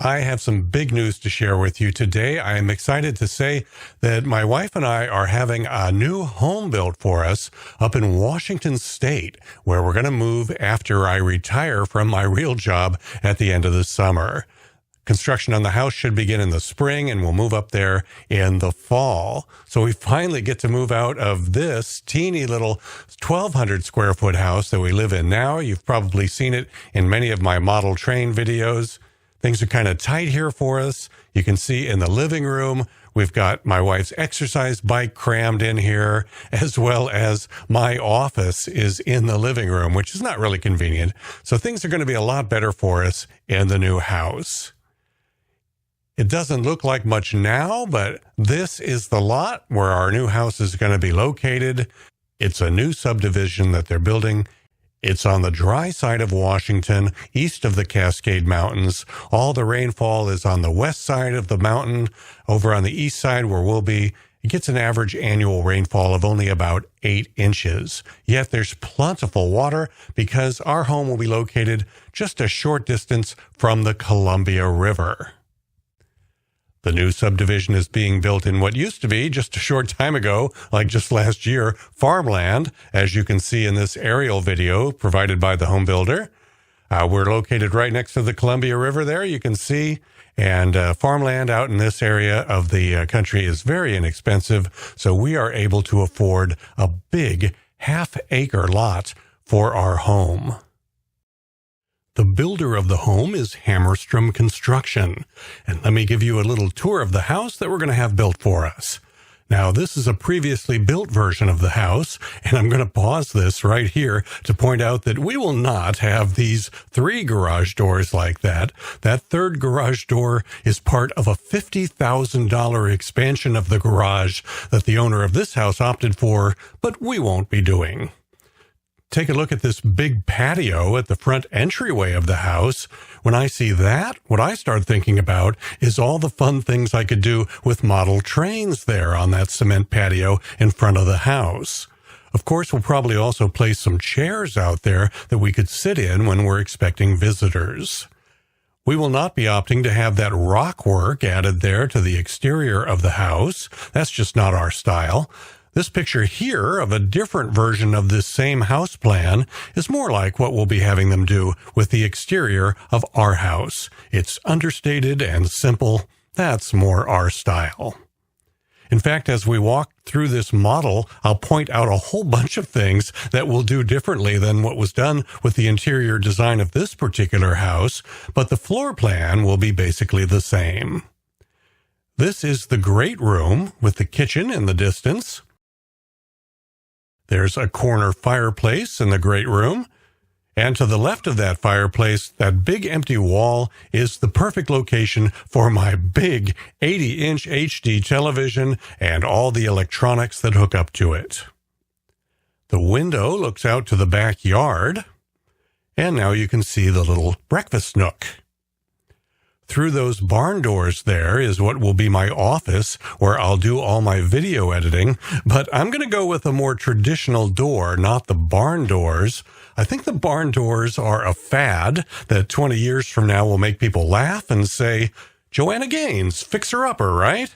I have some big news to share with you today. I am excited to say that my wife and I are having a new home built for us up in Washington State, where we're going to move after I retire from my real job at the end of the summer. Construction on the house should begin in the spring, and we'll move up there in the fall. So we finally get to move out of this teeny little 1,200 square foot house that we live in now. You've probably seen it in many of my model train videos. Things are kind of tight here for us. You can see in the living room, we've got my wife's exercise bike crammed in here, as well as my office is in the living room, which is not really convenient. So things are going to be a lot better for us in the new house. It doesn't look like much now, but this is the lot where our new house is going to be located. It's a new subdivision that they're building. It's on the dry side of Washington, east of the Cascade Mountains. All the rainfall is on the west side of the mountain. Over on the east side where we'll be, it gets an average annual rainfall of only about 8 inches. Yet there's plentiful water because our home will be located just a short distance from the Columbia River. The new subdivision is being built in what used to be, just a short time ago, like just last year, farmland, as you can see in this aerial video provided by the homebuilder. We're located right next to the Columbia River there, you can see, and farmland out in this area of the country is very inexpensive, so we are able to afford a big half-acre lot for our home. The builder of the home is Hammerstrom Construction. And let me give you a little tour of the house that we're going to have built for us. Now, this is a previously built version of the house, and I'm going to pause this right here to point out that we will not have these 3 garage doors like that. That third garage door is part of a $50,000 expansion of the garage that the owner of this house opted for, but we won't be doing. Take a look at this big patio at the front entryway of the house. When I see that, what I start thinking about is all the fun things I could do with model trains there on that cement patio in front of the house. Of course, we'll probably also place some chairs out there that we could sit in when we're expecting visitors. We will not be opting to have that rock work added there to the exterior of the house. That's just not our style. This picture here of a different version of this same house plan is more like what we'll be having them do with the exterior of our house. It's understated and simple. That's more our style. In fact, as we walk through this model, I'll point out a whole bunch of things that we'll do differently than what was done with the interior design of this particular house, but the floor plan will be basically the same. This is the great room with the kitchen in the distance. There's a corner fireplace in the great room, and to the left of that fireplace, that big empty wall is the perfect location for my big 80-inch HD television and all the electronics that hook up to it. The window looks out to the backyard, and now you can see the little breakfast nook. Through those barn doors there is what will be my office, where I'll do all my video editing, but I'm going to go with a more traditional door, not the barn doors. I think the barn doors are a fad that 20 years from now will make people laugh and say, Joanna Gaines, fixer-upper, right?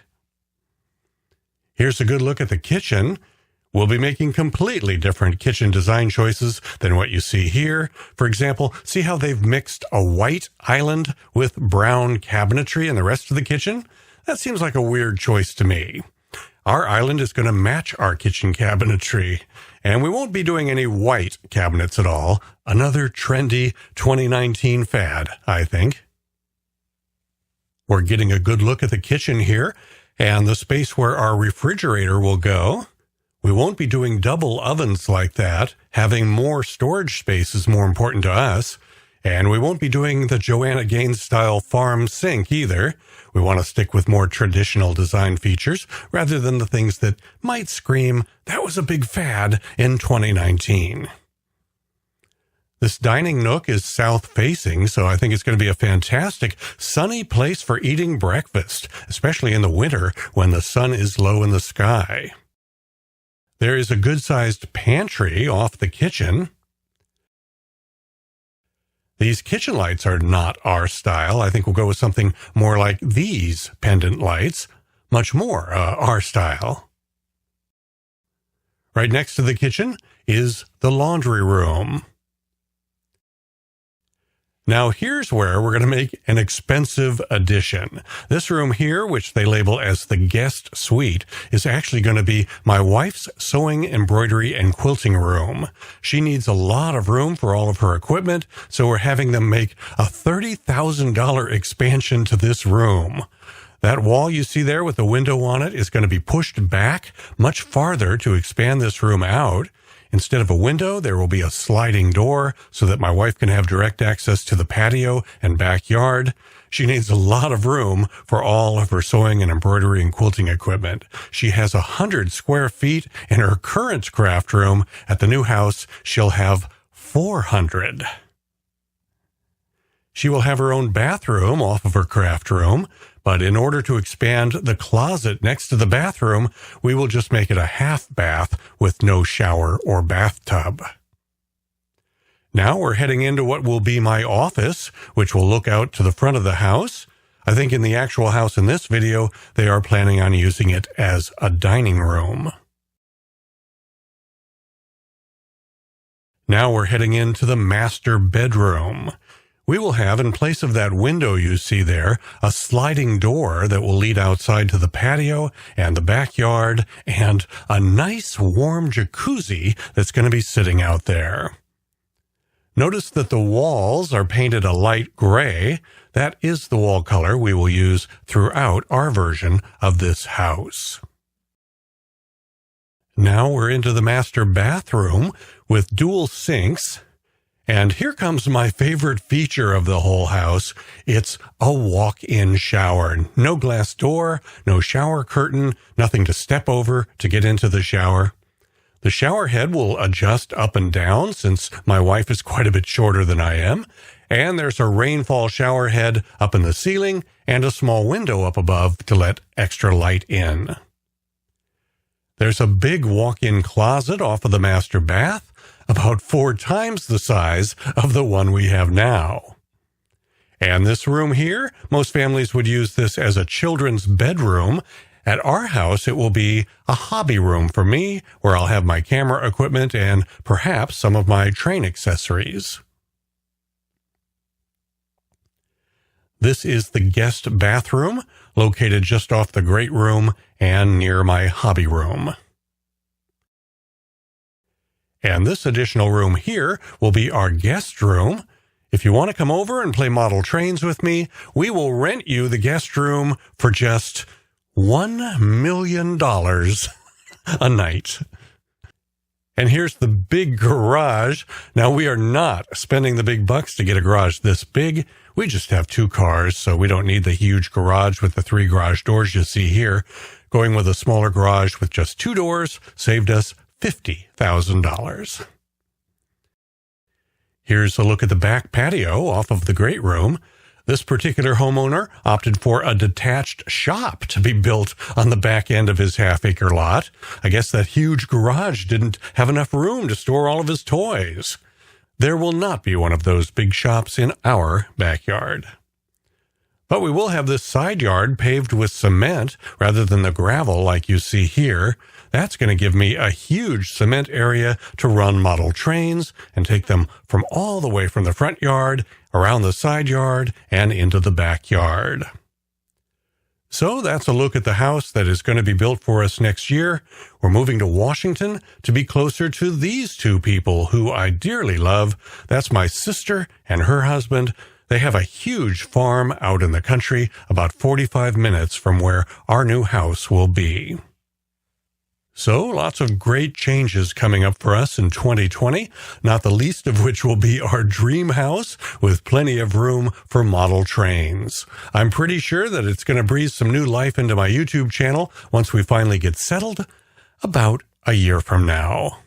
Here's a good look at the kitchen. We'll be making completely different kitchen design choices than what you see here. For example, see how they've mixed a white island with brown cabinetry in the rest of the kitchen? That seems like a weird choice to me. Our island is going to match our kitchen cabinetry, and we won't be doing any white cabinets at all. Another trendy 2019 fad, I think. We're getting a good look at the kitchen here and the space where our refrigerator will go. We won't be doing double ovens like that. Having more storage space is more important to us. And we won't be doing the Joanna Gaines style farm sink either. We want to stick with more traditional design features rather than the things that might scream, that was a big fad in 2019. This dining nook is south-facing, so I think it's going to be a fantastic, sunny place for eating breakfast, especially in the winter when the sun is low in the sky. There is a good-sized pantry off the kitchen. These kitchen lights are not our style. I think we'll go with something more like these pendant lights, much more our style. Right next to the kitchen is the laundry room. Now here's where we're going to make an expensive addition. This room here, which they label as the guest suite, is actually going to be my wife's sewing, embroidery, and quilting room. She needs a lot of room for all of her equipment, so we're having them make a $30,000 expansion to this room. That wall you see there with the window on it is going to be pushed back much farther to expand this room out. Instead of a window, there will be a sliding door so that my wife can have direct access to the patio and backyard. She needs a lot of room for all of her sewing and embroidery and quilting equipment. She has 100 square feet in her current craft room. At the new house, she'll have 400. She will have her own bathroom off of her craft room, but in order to expand the closet next to the bathroom, we will just make it a half bath with no shower or bathtub. Now we're heading into what will be my office, which will look out to the front of the house. I think in the actual house in this video, they are planning on using it as a dining room. Now we're heading into the master bedroom. We will have, in place of that window you see there, a sliding door that will lead outside to the patio and the backyard, and a nice warm jacuzzi that's going to be sitting out there. Notice that the walls are painted a light gray. That is the wall color we will use throughout our version of this house. Now we're into the master bathroom with dual sinks. And here comes my favorite feature of the whole house. It's a walk-in shower. No glass door, no shower curtain, nothing to step over to get into the shower. The shower head will adjust up and down since my wife is quite a bit shorter than I am. And there's a rainfall shower head up in the ceiling and a small window up above to let extra light in. There's a big walk-in closet off of the master bath, about 4 times the size of the one we have now. And this room here, most families would use this as a children's bedroom. At our house, it will be a hobby room for me, where I'll have my camera equipment and perhaps some of my train accessories. This is the guest bathroom, located just off the great room and near my hobby room. And this additional room here will be our guest room. If you want to come over and play model trains with me, we will rent you the guest room for just $1 million a night. And here's the big garage. Now, we are not spending the big bucks to get a garage this big. We just have 2 cars, so we don't need the huge garage with the 3 garage doors you see here. Going with a smaller garage with just 2 doors saved us $50,000. Here's a look at the back patio off of the great room. This particular homeowner opted for a detached shop to be built on the back end of his half-acre lot. I guess that huge garage didn't have enough room to store all of his toys. There will not be one of those big shops in our backyard. But we will have this side yard paved with cement rather than the gravel like you see here. That's going to give me a huge cement area to run model trains and take them from all the way from the front yard, around the side yard, and into the backyard. So that's a look at the house that is going to be built for us next year. We're moving to Washington to be closer to these 2 people who I dearly love. That's my sister and her husband. They have a huge farm out in the country, about 45 minutes from where our new house will be. So lots of great changes coming up for us in 2020, not the least of which will be our dream house with plenty of room for model trains. I'm pretty sure that it's going to breathe some new life into my YouTube channel once we finally get settled, about a year from now.